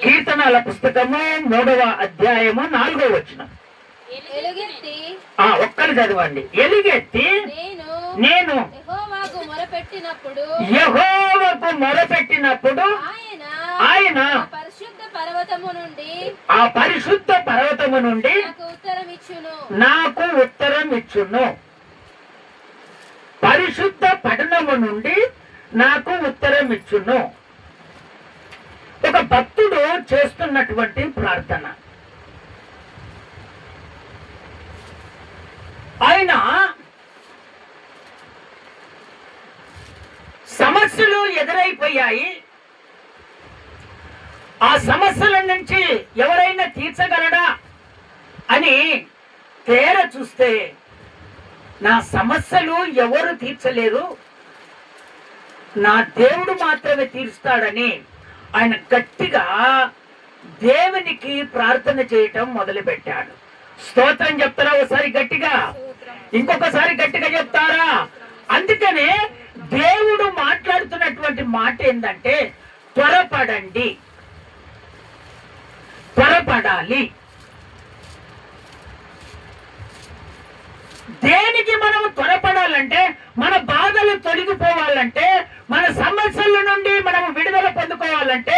కీర్తనల పుస్తకము 3వ అధ్యాయము 4వ వచనం. ఒక్కరు చదవండి. ఎలుగెత్తి నేను యెహోవాకు మొరపెట్టినప్పుడు ఆయన ఆ పరిశుద్ధ పర్వతము నుండి నాకు ఉత్తరం ఇచ్చును. పరిశుద్ధ పట్టణము నుండి నాకు ఉత్తరం ఇచ్చును. ఒక భక్తుడు చేస్తున్నటువంటి ప్రార్థన. ఆయన సమస్యలు ఎదురైపోయాయి. ఆ సమస్యల నుంచి ఎవరైనా తీర్చగలడా అని తేర చూస్తే నా సమస్యలు ఎవరు తీర్చలేరు, నా దేవుడు మాత్రమే తీరుస్తాడని ఆయన గట్టిగా దేవునికి ప్రార్థన చేయటం మొదలుపెట్టాడు. స్తోత్రం చెప్తారా? ఒకసారి గట్టిగా, ఇంకొకసారి గట్టిగా చెప్తారా? అందుకనే దేవుడు మాట్లాడుతున్నటువంటి మాట ఏంటంటే త్వరపడండి, త్వరపడాలి. దేనికి మనం త్వరపడాలంటే, మన బాధలు తొలగిపోవాలంటే, మన సమస్యల నుండి మనం విడుదల పొందుకోవాలంటే,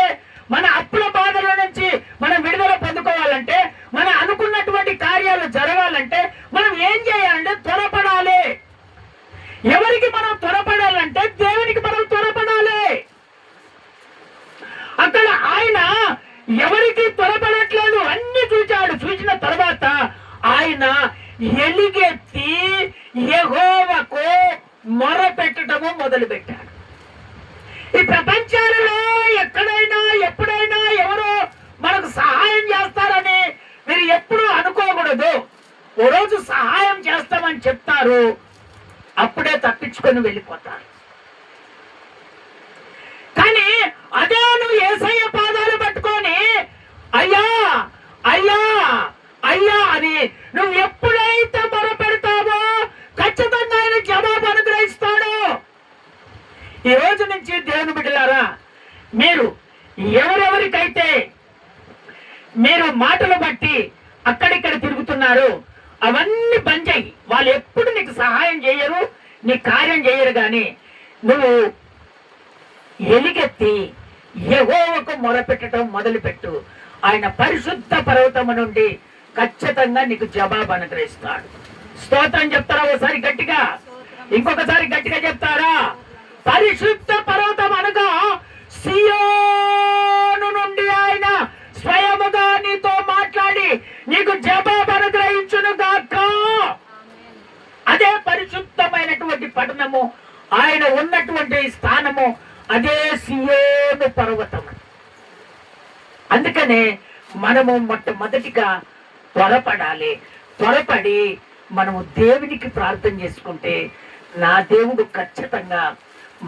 మన అప్పుల బాధల నుంచి మనం విడుదల పొందుకోవాలంటే, మనం అనుకున్నటువంటి కార్యాలు జరగాలంటే మనం ఏం చేయాలంటే త్వరపడాలి. ఎవరికి మనం త్వరపడాలంటే దేవునికి మనం త్వరపడాలి. అక్కడ ఆయన ఎవరికి త్వరపడట్లేదు, అన్ని చూచాడు. చూసిన తర్వాత ఆయన ఎలుగెత్తి యెహోవాకు మొరపెట్టడము మొదలుపెట్టాడు. ఈ ప్రపంచాలలో ఎక్కడైనా ఎప్పుడైనా ఎవరో మనకు సహాయం చేస్తారని మీరు ఎప్పుడూ అనుకోకూడదు. ఓ రోజు సహాయం చేస్తామని చెప్తారు, అప్పుడే తప్పించుకొని వెళ్ళిపోతారు. కానీ అదే నువ్వు యేసయ్య పాదాలు పట్టుకొని అయ్యా అయ్యా అయ్యా అని నువ్వు ఎప్పుడైతే మొరపెడతావో ఖచ్చితంగా ఆయన జవాబు అనుగ్రహిస్తాడు. ఈ రోజు నుంచి దేవుని బిడ్డలారా, మీరు ఎవరెవరికైతే మీరు మాటలు బట్టి అక్కడిక్కడ తిరుగుతున్నారు అవన్నీ బంద్ చెయ్యి. వాళ్ళు ఎప్పుడు నీకు సహాయం చేయరు, నీ కార్యం చేయరు. కానీ నువ్వు ఎలుగెత్తి యెహోవాకు మొరపెట్టడం మొదలుపెట్టు. ఆయన పరిశుద్ధ పర్వతము నుండి ఖచ్చితంగా నీకు జవాబు అనుగ్రహిస్తాడు. స్తోత్రం చెప్తారా? ఒకసారి గట్టిగా, ఇంకొకసారి గట్టిగా చెప్తారా? పరిశుద్ధ పర్వతం అనగా సియోను నుండి ఆయన స్వయముగా నీతో మాట్లాడి నీకు జవాబు అనుగ్రహించును గాక. అదే పరిశుద్ధమైనటువంటి పట్టణము, ఆయన ఉన్నటువంటి స్థానము అదే సియోను పర్వతం. అందుకనే మనము మొట్టమొదటిగా త్వరపడాలి. త్వరపడి మనము దేవునికి ప్రార్థన చేసుకుంటే నా దేవుడు ఖచ్చితంగా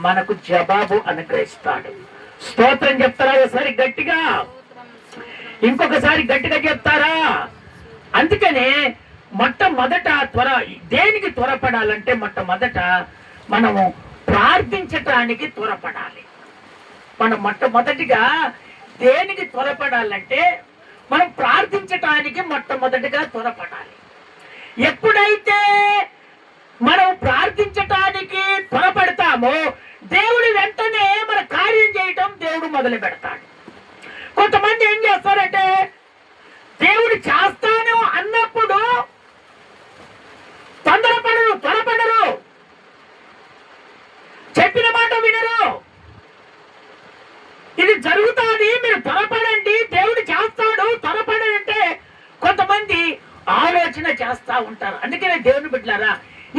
మనకు జవాబు అనుగ్రహిస్తాడు. స్తోత్రం చెప్తారా? ఒకసారి గట్టిగా, ఇంకొకసారి గట్టిగా చెప్తారా? అందుకనే మొట్టమొదట దేనికి త్వరపడాలంటే మొట్టమొదట మనము ప్రార్థించటానికి త్వరపడాలి. మనం మొట్టమొదటిగా దేనికి త్వరపడాలంటే మనం ప్రార్థించటానికి మొట్టమొదటిగా త్వరపడాలి. ఎప్పుడైతే మనం ప్రార్థించటానికి త్వరపడతామో దేవుడు వెంటనే మన కార్యం చేయటం దేవుడు మొదలు పెడతాడు. కొంతమంది ఏం చేస్తారంటే దేవుడు చేస్తాను అన్నప్పుడు త్వరపడరు, చెప్పిన మాట వినరు. ఇది జరుగుతుంది, మీరు త్వరపడండి, దేవుడు చేస్తాడు, త్వరపడంటే కొంతమంది ఆలోచన చేస్తా ఉంటారు. అందుకనే దేవుని బిడ్డలారా,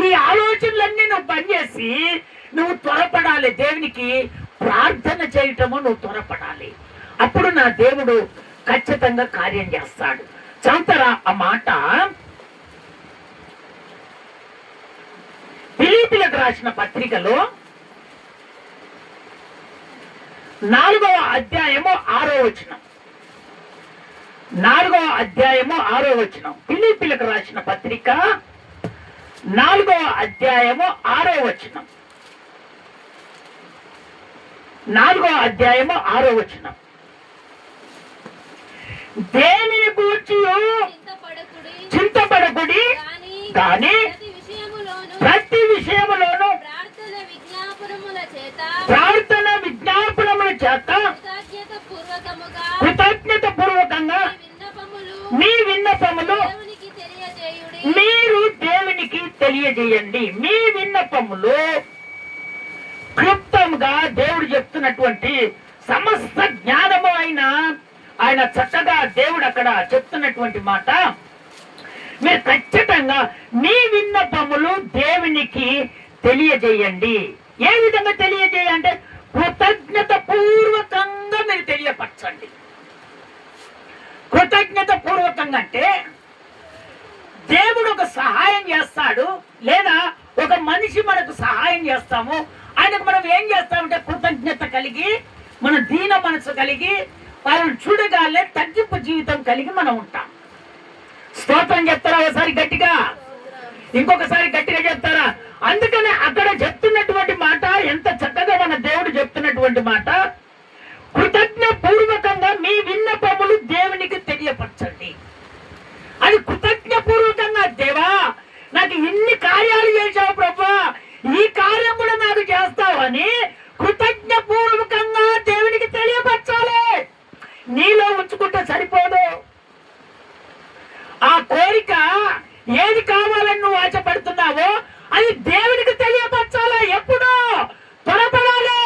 ఈ ఆలోచనలన్నీ నువ్వు పనిచేసి నువ్వు త్వరపడాలి. దేవునికి ప్రార్థన చేయటము నువ్వు త్వరపడాలి. అప్పుడు నా దేవుడు ఖచ్చితంగా కార్యం చేస్తాడు. చదువుతారా ఆ మాట? ఫిలిప్పీయులకు రాసిన పత్రికలో 4వ అధ్యాయము 6వ వచనం. 4వ అధ్యాయము 6వ వచనం. ఫిలిప్పీయులకు రాసిన పత్రిక 4వ అధ్యాయము 6వ వచనం. 4వ అధ్యాయము 6వ వచనం. దేనిని గూర్చి చింతపడకుడి కానీ ప్రతి విషయములోను ప్రార్థన విజ్ఞాపనముల చేత కృతజ్ఞత పూర్వకంగా మీ విన్నపములు మీరు దేవునికి తెలియజేయండి. మీ విన్నపములు క్లుప్తంగా దేవుడు చెప్తున్నటువంటి సమస్త జ్ఞానము అయిన ఆయన చక్కగా దేవుడు అక్కడ చెప్తున్నటువంటి మాట, మీరు ఖచ్చితంగా మీ విన్నపములు దేవునికి తెలియజేయండి. ఏ విధంగా తెలియజేయంటే కృతజ్ఞత పూర్వకంగా మీరు తెలియపరచండి. కృతజ్ఞత పూర్వకంగా అంటే దేవుడు ఒక సహాయం చేస్తాడు, లేదా ఒక మనిషి మనకు సహాయం చేస్తాము, ఆయనకు మనం ఏం చేస్తామంటే కృతజ్ఞత కలిగి, మన దీన మనసు కలిగి, వాళ్ళని చూడగానే తగ్గింపు జీవితం కలిగి మనం ఉంటాం. స్తోత్రం చెప్తారా ఒకసారి గట్టిగా, ఇంకొకసారి గట్టిగా చెప్తారా? అందుకనే అక్కడ చెప్తున్నటువంటి మాట ఎంత చక్కగా మన దేవుడు చెప్తున్నటువంటి మాట, కృతజ్ఞ పూర్వకంగా మీ విన్నపములు దేవునికి తెలియపరచండి. అది కృతజ్ఞ పూర్వకంగా, దేవా నాకు ఇన్ని కార్యాలు చేశావు ప్రభువా, ఈ కార్యం కూడా నాకు చేస్తావని కృతజ్ఞ పూర్వకంగా దేవునికి తెలియపరచాలి. నీలో ఉంచుకుంటే సరిపోదు. ఆ కోరిక ఏది కావాలని నువ్వు ఆశపడుతున్నావో అది దేవునికి తెలియపరచాలి. ఎప్పుడు త్వరపడాలి,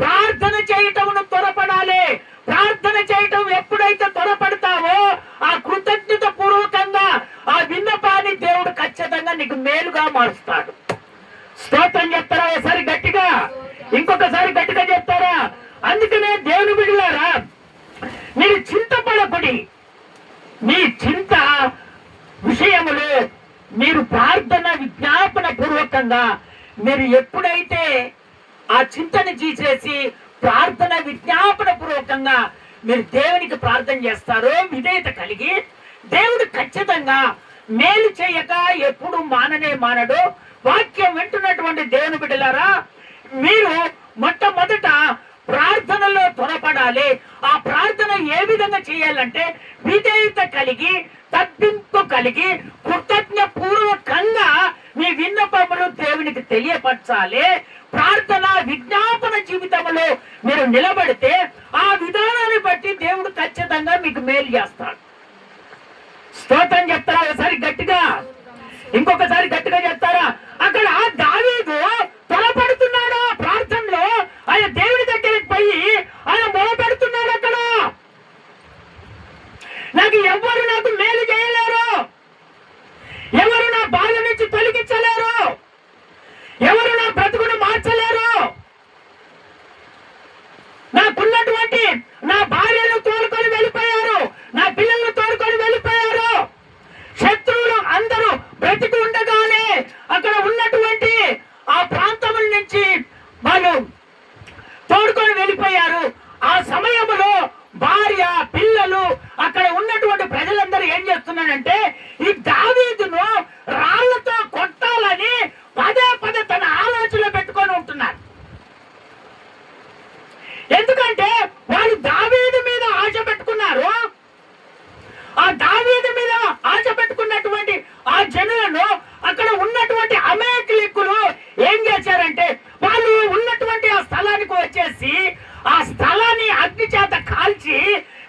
ప్రార్థన చేయటమును త్వరపడాలి. ప్రార్థన చేయటం ఎప్పుడైతే త్వరపడతావో ఆ కృతజ్ఞత పూర్వకంగా ఆ విన్నపాన్ని దేవుడు ఖచ్చితంగా నీకు మేలుగా మారుస్తాడు. స్తోత్రం చెప్తారా ఒకసారి గట్టిగా, ఇంకొకసారి గట్టిగా చెప్తారా? అందుకనే దేవుని బిడ్డలారా, మీరు చింతపడకుడి. మీ చింత విషయములు మీరు ప్రార్థన విజ్ఞాపన పూర్వకంగా మీరు ఎప్పుడైతే ఆ చింతని తీసేసి ప్రార్థన విజ్ఞాపన పూర్వకంగా మీరు దేవునికి ప్రార్థన చేస్తారో, విధేయత కలిగి, దేవుడు ఖచ్చితంగా మేలు చేయక ఎప్పుడు మానడు. వాక్యం వింటున్నటువంటి దేవుని బిడ్డలారా, మీరు మొట్టమొదట ప్రార్థనలో త్వరపడాలి. ఆ ప్రార్థన ఏ విధంగా చేయాలంటే విధేయత కలిగి, తగ్గింపు కలిగి, కృతజ్ఞ పూర్వకంగా మీ విన్నపములు దేవునికి తెలియపరచాలి. ప్రార్థన విజ్ఞాపన జీవితంలో మీరు నిలబడితే ఆ విధానాన్ని బట్టి దేవుడు ఖచ్చితంగా మీకు మేలు చేస్తాడు. స్తోత్రం చెప్తారా ఒకసారి గట్టిగా, ఇంకొకసారి గట్టిగా చెప్తారా? అక్కడ దావీదు త్వరపడుతున్నాడు ప్రార్థనలో, ఆయన దేవుడి దగ్గరికి పోయి ఆయన మొదలుపెడుతున్నాడు. అక్కడ నాకు మేలు చేయలేరు, ఎవరు నా బాధ నుంచి తొలగించలేరు, ఎవరు నా బ్రతుకును మార్చలేరు, నాకున్నటువంటి నా భార్యను తోడుకొని వెళ్ళిపోయారు, నా పిల్లలను తోడుకొని వెళ్ళిపోయారు, శత్రువులు అందరూ బ్రతికి ఉండగానే అక్కడ ఉన్నటువంటి ఆ ప్రాంతముల నుంచి వాళ్ళు తోడుకొని వెళ్ళిపోయారు. ఆ సమయంలో భార్య పిల్లలు అక్కడ ఉన్నటువంటి ప్రజలందరూ ఏం చేస్తున్నారంటే ఈ దావీదును రాళ్లతో కొట్టాలని పదే పదే తన ఆలోచనలో పెట్టుకొని ఉంటున్నారు. ఎందుకంటే వాళ్ళు దావీదు మీద ఆశ పెట్టుకున్నారు. ఆ దావీదు మీద ఆశ పెట్టుకున్నటువంటి ఆ జనులను అక్కడ ఉన్నటువంటి అమాలేకీయులు ఏం చేశారంటే వాళ్ళు ఉన్నటువంటి ఆ స్థలానికి వచ్చేసి ఆ స్థలాన్ని అగ్ని చేత కాల్చి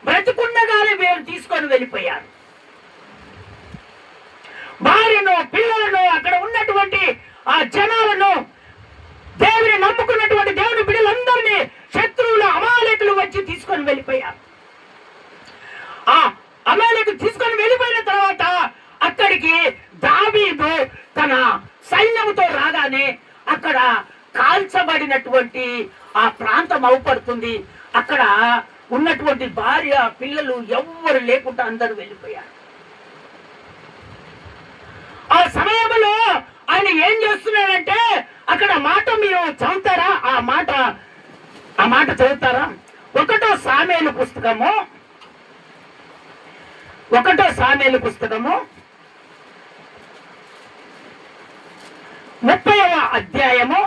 బ్రతుకుండగానే వీళ్ళు తీసుకొని వెళ్ళిపోయారు. భార్యను పిల్లలను అక్కడ ఉన్నటువంటి ఆ జనాలను దేవుని నమ్ముకున్నటువంటి దేవుని బిడ్డలందరినీ శత్రువులు అమాలేకులు వచ్చి తీసుకొని వెళ్ళిపోయారు. ఆ అమాలేకులు తీసుకొని వెళ్ళిపోయిన తర్వాత అక్కడికి దావీదు తన సైన్యంతో రాగానే అక్కడ కాల్చబడినటువంటి ఆ ప్రాంతం అవుపడుతుంది. అక్కడ ఉన్నటువంటి భార్య పిల్లలు ఎవ్వరు లేకుండా అందరూ వెళ్ళిపోయారు. ఆ సమయంలో ఆయన ఏం చేస్తున్నాడంటే అక్కడ మాట మీరు చదువుతారా? ఆ మాట చదువుతారా? 1 సామెలు పుస్తకము 30వ అధ్యాయము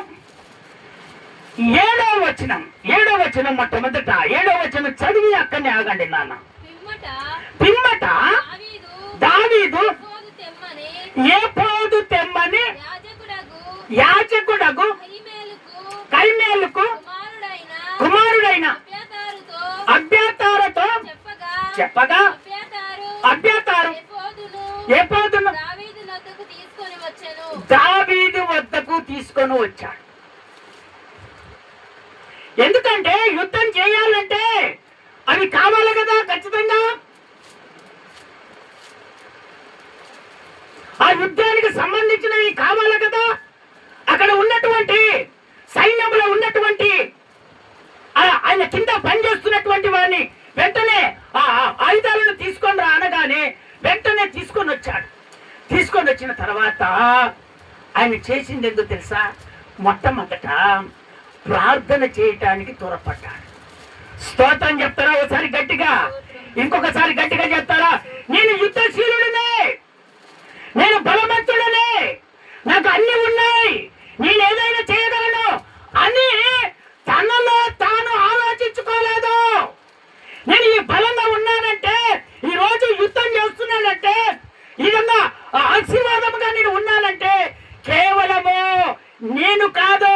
7వ వచనం మొట్టమొదట 7వ వచనం చదివి అక్కడనే ఆగండి నాన్న. పిమ్మట దావీదు ఏఫోదు తెమ్మని యాజకుడగు కైమేలుకు కుమారుడైన అబ్యాతారుతో చెప్పగా అబ్యాతారు ఏఫోదును దావీదు వద్దకు తీసుకొని వచ్చాడు. ఎందుకంటే యుద్ధం చేయాలంటే అవి కావాలి కదా, ఖచ్చితంగా ఆ యుద్ధానికి సంబంధించినవి కావాలి కదా. అక్కడ ఉన్నటువంటి సైన్యంలో ఉన్నటువంటి ఆయన కింద పనిచేస్తున్నటువంటి వారిని వెంటనే ఆ ఆయుధాలను తీసుకొని రా అనగానే వెంటనే తీసుకొని వచ్చాడు. తీసుకొని వచ్చిన తర్వాత ఆయన చేసింది ఎందుకు తెలుసా? మొట్టమొదట ప్రార్థన చేయటానికి త్వరపడ్డాడు. స్తోత్రం చెప్తారా ఒకసారి గట్టిగా? ఇంకొకసారి గట్టిగా చెప్తారా? నేను యుద్ధశీలుడినే, నేను బలవంతుడనే, నాకు అన్ని ఉన్నాయి, నేను ఏదైనా చేయగలను అని తనలో తాను ఆలోచించుకోలేదు. నేను ఈ బలంగా ఉన్నానంటే, ఈ రోజు యుద్ధం చేస్తున్నానంటే, ఈ విధంగా ఆశీర్వాదముగా నేను ఉన్నానంటే కేవలము నేను కాదు,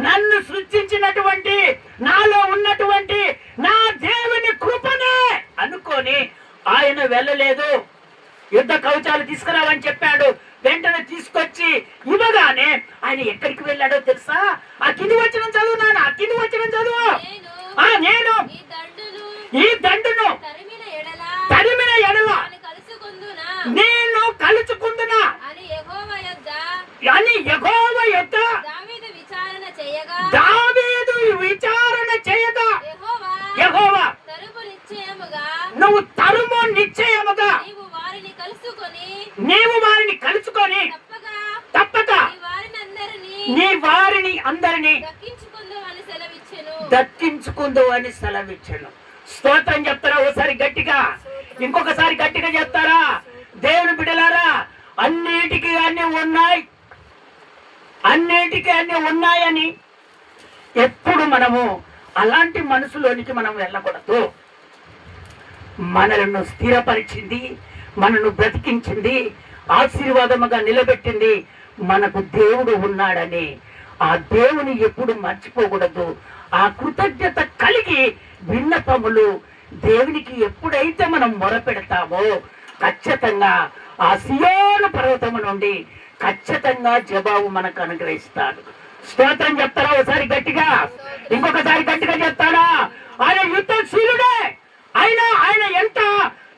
నన్ను సృష్టించినటువంటి నాలో ఉన్నటువంటి నా దేవుని కృపనే అనుకొని ఆయన వెళ్ళలేదు. యుద్ధ కవచాలు తీసుకురావని చెప్పాడు. వెంటనే తీసుకొచ్చి ఇవ్వగానే ఆయన ఎక్కడికి వెళ్ళాడో తెలుసా? ఆ కింది వచనం చదువు నాన్న, ఆ కింది వచనం చదువు. నేను ఈ దండును తరిమిన ఎడల నేను కలుచుకుందునా అని యెహోవా యొద్ద దావీదు విచారణ చేయగా యెహోవా నువ్వు తరుము నిశ్చయముగా నీవు వారిని కలుసుకొని తప్పక నీ వారిని అందరినీ దక్కించుకుందు అని సెలవిచ్చాను. స్తోత్రం చెప్తారా ఒకసారి గట్టిగా? ఇంకొకసారి గట్టిగా చెప్తారా? దేవుని బిడ్డలారా, అన్నిటికీ అన్ని ఉన్నాయి, అన్నిటికీ అన్ని ఉన్నాయని ఎప్పుడు మనము అలాంటి మనసులోనికి మనం వెళ్ళకూడదు. మనలను స్థిరపరిచింది, మనను బ్రతికించింది, ఆశీర్వాదముగా నిలబెట్టింది మనకు దేవుడు ఉన్నాడని ఆ దేవుని ఎప్పుడు మర్చిపోకూడదు. ఆ కృతజ్ఞత కలిగి విన్నపములు దేవునికి ఎప్పుడైతే మనం మొరపెడతామో ఖచ్చితంగా ఆ సియోను పర్వతము నుండి ఖచ్చితంగా జవాబు మనకు అనుగ్రహిస్తాడు. స్తోత్రం చెప్తారా ఒకసారి గట్టిగా? ఇంకొకసారి గట్టిగా చెప్తారా? ఆయన యుద్ధశీలుడే. ఆయన ఎంత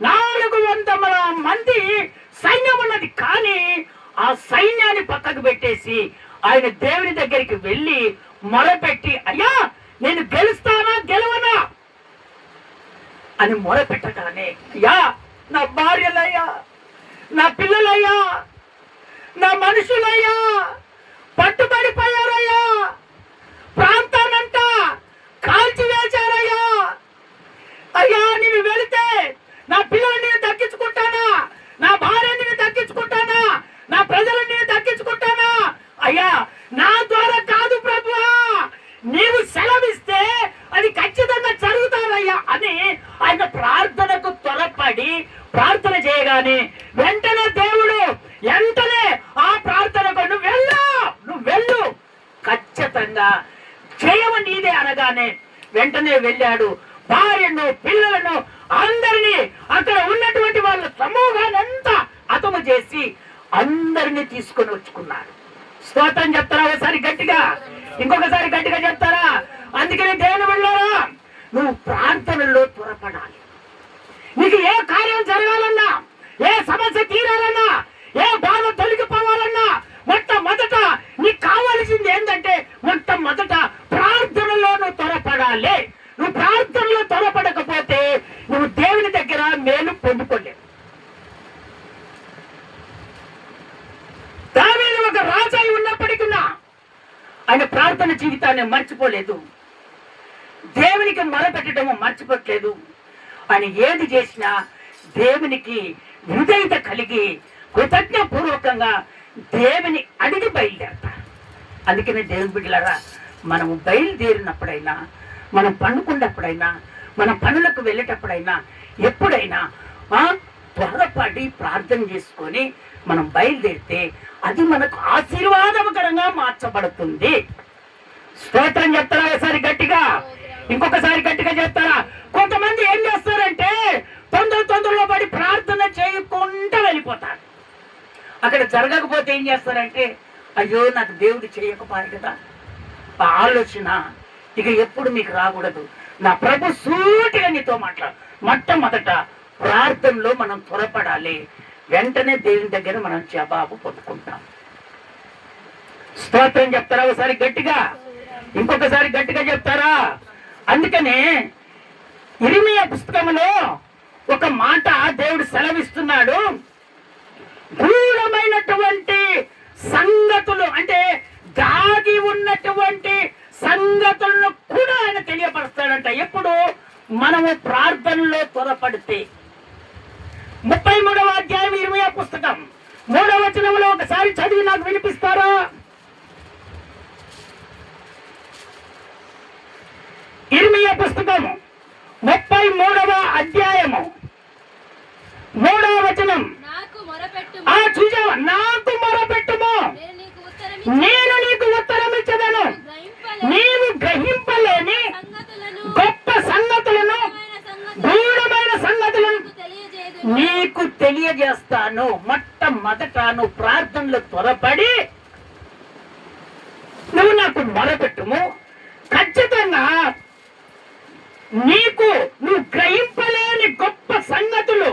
400 మంది సైన్యం ఉన్నది, కానీ ఆ సైన్యాన్ని పక్కకు పెట్టేసి ఆయన దేవుని దగ్గరికి వెళ్ళి మొరపెట్టి, అయ్యా నేను గెలుస్తానా గెలవనా అని మొరపెట్టగానే, అయ్యా నా భార్యలయ్యా, నా పిల్లలయ్యా, నా మనుషులయ్యా పట్టుబడిపోయారయ్యా, ప్రాంతానంతా కాల్చివేశారయ్యా, అయ్యా నీవు వెళితే నా పిల్లల్ని నేను దక్కించుకుంటానా, నా భార్యని నేను దక్కించుకుంటానా, నా ప్రజలను నేను దక్కించుకుంటానా? అయ్యా నా ద్వారా కాదు ప్రభువా, నీవు సెలవిస్తే అది ఖచ్చితంగా జరుగుతాదయ్యా అని ఆయన ప్రార్థనకు త్వరపడి ప్రార్థన చేయగానే వెంటనే దేవుడు వెంటనే ఆ ప్రార్థనకు నువ్వు వెళ్ళు ఖచ్చితంగా జయము నీదే అనగానే వెంటనే వెళ్ళాడు. భార్యను పిల్లలను అందరినీ అక్కడ ఉన్నటువంటి వాళ్ళ సమూహాన్ని అంతా హతము చేసి అందరినీ తీసుకొని వచ్చుకున్నాడు. స్తోత్రం చెప్తారా ఒకసారి గట్టిగా? ఇంకొకసారి గట్టిగా చెప్తారా? అందుకని దేవుని వెళ్ళారా, నువ్వు ప్రార్థనలో త్వరపడాలి. నీకు ఏ కార్యం జరగాలన్నా, ఏ సమస్య తీరాలన్నా, ఏ బాధ తొలగిపోవాలన్నా మొట్టమొదట నీకు కావాల్సింది ఏంటంటే మొట్టమొదట ప్రార్థనలో నువ్వు త్వరపడాలి. నువ్వు ప్రార్థనలో త్వరపడకపోతే నువ్వు దేవుని దగ్గర మేలు పొందుకోలేవు. దావీదు ఒక రాజై ఉన్నప్పటికీ ఆయన ప్రార్థన జీవితాన్ని మర్చిపోలేదు, దేవునికి మొరపెట్టడము మర్చిపోట్లేదు. ఆయన ఏది చేసినా దేవునికి హృదయత కలిగి కృతజ్ఞపూర్వకంగా దేవుని అడిగి బయలుదేరతారు. అందుకనే దేవుని బిడ్డలారా, మనము బయలుదేరినప్పుడైనా, మనం పండుకున్నప్పుడైనా, మన పనులకు వెళ్ళేటప్పుడైనా ఎప్పుడైనా త్వరపడి ప్రార్థన చేసుకొని మనం బయలుదేరితే అది మనకు ఆశీర్వాదకరంగా మార్చబడుతుంది. స్తోత్రం చెప్తారా ఒకసారి గట్టిగా? ఇంకొకసారి గట్టిగా చెప్తారా? కొంతమంది ఏం చేస్తారంటే తొందరలో పడి ప్రార్థన చేయకుండా వెళ్ళిపోతారు. అక్కడ జరగకపోతే ఏం చేస్తారంటే, అయ్యో నాకు దేవుడు చేయకపోయి కదా. ఆ ఆలోచన ఇక ఎప్పుడు మీకు రాకూడదు. నా ప్రభు సూటిగా నీతో మాట్లాడు. మొట్టమొదట ప్రార్థనలో మనం త్వరపడాలి. వెంటనే దేవుని దగ్గర మనం జవాబు పొందుకుంటాం. స్తోత్రం చెప్తారా ఒకసారి గట్టిగా? ఇంకొకసారి గట్టిగా చెప్తారా? అందుకనే ఇర్మీయా పుస్తకంలో ఒక మాట దేవుడు సెలవిస్తున్నాడు. గూఢమైనటువంటి సంగతులు, అంటే దాగి ఉన్నటువంటి సంగతులను కూడా ఆయన తెలియపరుస్తాడంట. ఎప్పుడు మనము ప్రార్థనలో త్వరపడితే. 33వ అధ్యాయం ఇర్మీయా పుస్తకం 3వ వచనంలో ఒకసారి చదివి నాకు వినిపిస్తారా? ఇర్మీయా పుస్తకం 33వ అధ్యాయము 3వ వచనం. చూసావా? నాకు మొరపెట్టుము, నేను నీకు ఉత్తరం ఇచ్చదను. నీవు గ్రహింపలేని గొప్ప సంగతులను, గూఢమైన సంగతులను నీకు తెలియజేస్తాను. మొట్టమొదట నువ్వు ప్రార్థనలో త్వరపడి నువ్వు నాకు మొరపెట్టుము. ఖచ్చితంగా నువ్వు గ్రహింపలేని గొప్ప సంగతులు,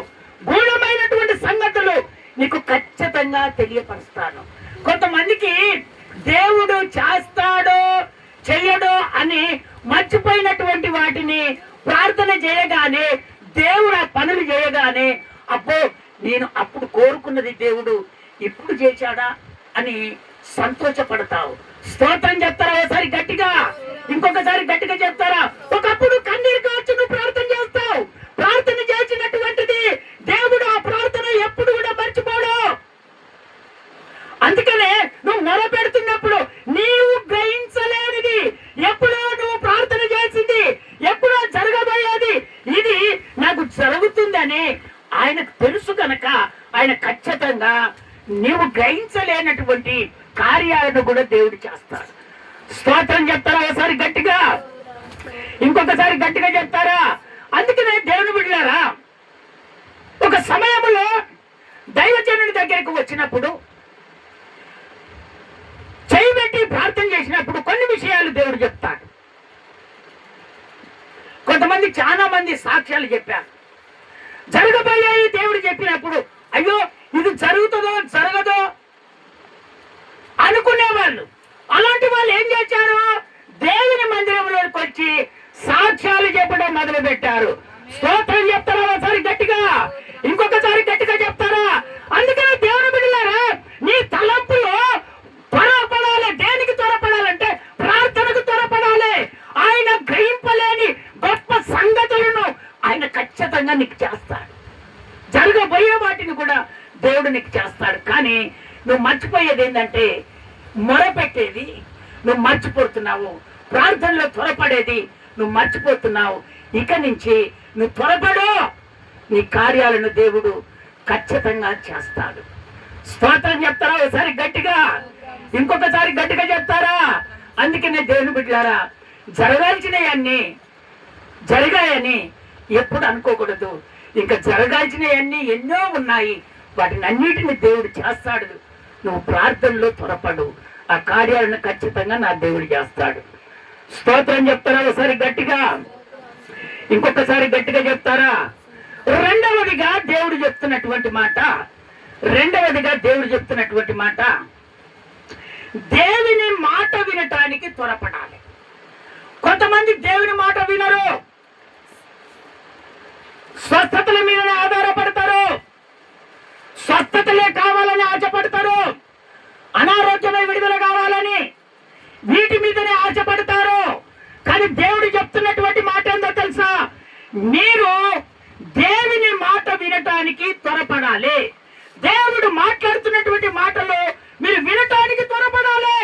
గూఢమైనటువంటి సంగతులు నీకు ఖచ్చితంగా తెలియపరుస్తాను. కొంతమందికి దేవుడు చేస్తాడో చెయ్యడో అని మర్చిపోయినటువంటి వాటిని ప్రార్థన చేయగానే, దేవుడు ఆ పనులు చేయగానే, అబ్బో నేను అప్పుడు కోరుకున్నది దేవుడు ఇప్పుడు చేశాడా అని సంతోషపడతావు. స్తోత్రం చెప్తారా ఒకసారి గట్టిగా? ఇంకొకసారి గట్టిగా చెప్తారా? ఒకప్పుడు కన్నీరు కాచి నువ్వు ప్రార్థన చేస్తావు. ప్రార్థన చేసినటువంటిది దేవుడు ఆ ప్రార్థన ఎప్పుడు కూడా మర్చిపోడు. అందుకనే నువ్వు మొరపెడుతున్నప్పుడు నీవు గ్రహించలేనిది, ఎప్పుడో నువ్వు ప్రార్థన చేసింది, ఎప్పుడో జరగబోయేది, ఇది నాకు జరుగుతుందని ఆయనకు తెలుసు కనుక ఆయన ఖచ్చితంగా నీవు గ్రహించలేనటువంటి కార్యాలను కూడా దేవుడు చేస్తాడు. స్తోత్రం చెప్తారా ఒకసారి గట్టిగా? ఇంకొకసారి గట్టిగా చెప్తారా? అందుకనే దేవుని బిడ్డలారా, ఒక సమయంలో దైవజనుడి దగ్గరకు వచ్చినప్పుడు, చేయబెట్టి ప్రార్థన చేసినప్పుడు కొన్ని విషయాలు దేవుడు చెప్తాడు. కొంతమంది చాలా మంది సాక్ష్యాలు చెప్పారు. జరగబోయాయి దేవుడు చెప్పినప్పుడు అయ్యో ఇది జరుగుతుందో జరగదో అనుకునేవాళ్ళు. అలాంటి వాళ్ళు ఏం చేశారు? దేవుని మందిరంలోకి వచ్చి సాక్ష్యాలు చెప్పడం మొదలు పెట్టారు. స్తోత్రం చెప్తారా ఒకసారి గట్టిగా? ఇంకొకసారి గట్టిగా చెప్తారా? అందుకనే దేవుని బిడ్డలారా, నీ తలంపులో త్వరపడాలి. దేనికి త్వరపడాలంటే ప్రార్థనకు త్వరపడాలి. ఆయన గ్రహింపలేని గొప్ప సంగతులను ఆయన ఖచ్చితంగా నీకు చేస్తాడు. జరగబోయే వాటిని కూడా దేవుడు నీకు చేస్తాడు. కానీ నువ్వు మర్చిపోయేది ఏంటంటే, మొరపెట్టేది నువ్వు మర్చిపోతున్నావు. ప్రార్థనలో త్వరపడేది నువ్వు మర్చిపోతున్నావు. ఇక నుంచి నువ్వు త్వరపడు, నీ కార్యాలను దేవుడు ఖచ్చితంగా చేస్తాడు. స్తోత్రం చెప్తారా ఒకసారి గట్టిగా? ఇంకొకసారి గట్టిగా చెప్తారా? అందుకనే దేవుని బిడ్డలారా, జరగాల్సినవన్నీ జరిగాయని ఎప్పుడు అనుకోకూడదు. ఇంకా జరగాల్సినవన్నీ ఎన్నో ఉన్నాయి, వాటిని అన్నిటిని దేవుడు చేస్తాడు. నువ్వు ప్రార్థనలో త్వరపడు, ఆ కార్యాలను ఖచ్చితంగా నా దేవుడు చేస్తాడు. స్తోత్రం చెప్తారా ఒకసారి గట్టిగా? ఇంకొకసారి గట్టిగా చెప్తారా? రెండవదిగా దేవుడు చెప్తున్నటువంటి మాట, దేవుని మాట వినటానికి త్వరపడాలి. కొంతమంది దేవుని మాట వినరు, స్వస్థతల మీదనే ఆధారపడతారు, స్వస్థతలే కావాలని ఆశపడతారు, అనారోగ్యమై విడుదల కావాలని వీటి మీదనే ఆశపడతారు. కానీ దేవుడు చెప్తున్నటువంటి మాట ఏందో తెలుసా? మీరు దేవుని మాట వినటానికి త్వరపడాలి. దేవుడు మాట్లాడుతున్నటువంటి మాటలు మీరు వినటానికి త్వరపడాలి.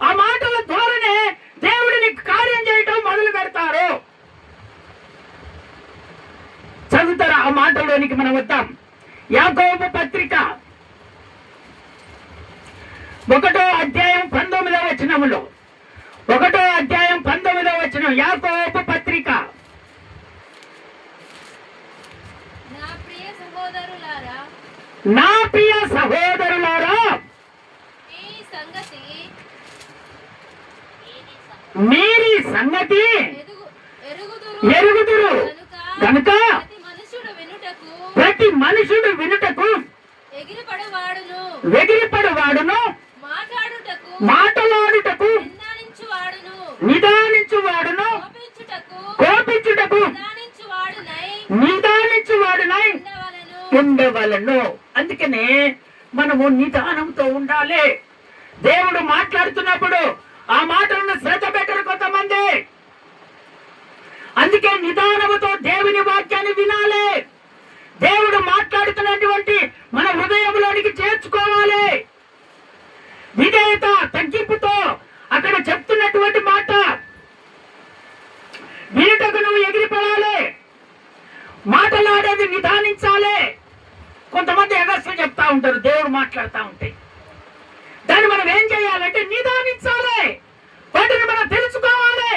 ఆ మాటల ద్వారానే దేవుడిని కార్యం చేయటం మొదలు పెడతారు. చదువుతారా? మాటలోనికి మనం వద్దాం. యాకోబు పత్రిక 1వ అధ్యాయం 19వ వచనములో, 1వ అధ్యాయం 19వ వచనం, యాకోబు పత్రిక. నా ప్రియ సహోదరులారా, మీరీ సంగతి ఎరుగుదురు కనుక ప్రతి మనుషుడు వినుటకు వెగిరిపడువాడును, మాటలాడుటకు నిదానించువాడును, కోపించుటకు నిదానించువాడునై ఉండవలను. అందుకనే మనము నిదానంతో ఉండాలి. దేవుడు మాట్లాడుతున్నప్పుడు ఆ మాటలను శ్రద్ధ పెట్టరు కొంతమంది. అందుకే నిదానముతో దేవుని వాక్యాన్ని వినాలి. దేవుడు మాట్లాడుతున్నటువంటి మన హృదయంలోనికి చేర్చుకోవాలి. విధేయత, తగ్గింపుతో అక్కడ చెప్తున్నటువంటి మాట వినుటకు నువ్వు ఎగిరిపడాలి, మాటలాడేది నిదానించాలి. కొంతమంది ఎగస్ట్రా చెప్తా ఉంటారు దేవుడు మాట్లాడుతూ ఉంటే. దాన్ని మనం ఏం చేయాలంటే నిదానించాలి, వాటిని మనం తెలుసుకోవాలి.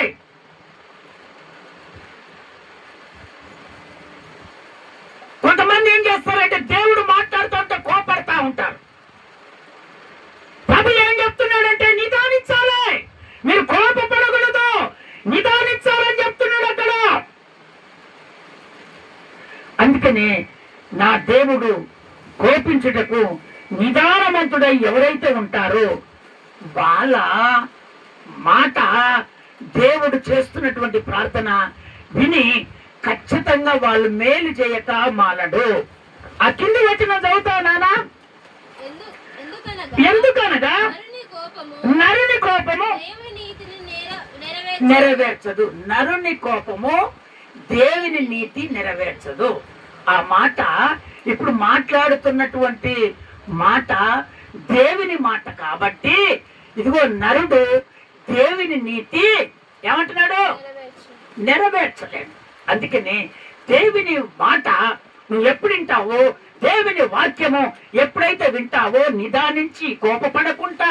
కొంతమంది ఏం చేస్తారంటే దేవుడు మాట్లాడుతుంటే కోపడతా ఉంటారు. ప్రభు ఏం చెప్తున్నాడంటే నిదానించాలి, మీరు కోపపడకూడదు, నిదానించాలని చెప్తున్నాడు అక్కడ. అందుకనే నా దేవుడు కోపించుటకు నిదానవంతుడై ఎవరైతే ఉంటారో వాళ్ళ మాట దేవుడు చేస్తున్నటువంటి ప్రార్థన విని ఖచ్చితంగా వాళ్ళు మేలు చేయక మాలడు. ఆ కింది వచ్చిన చదువుతావు నానా. ఎందుకనగా నరుని కోపము నెరవేర్చదు. నరుని కోపము దేవుని నీతి నెరవేర్చదు. ఆ మాట ఇప్పుడు మాట్లాడుతున్నటువంటి మాట దేవుని మాట కాబట్టి, ఇదిగో నరుడు దేవుని నీతి ఏమంటున్నాడు? నెరవేర్చలేడు. అందుకని దేవుని మాట నువ్వు ఎప్పుడు వింటావో, దేవుని వాక్యము ఎప్పుడైతే వింటావో, నిదానించి కోపపడకుండా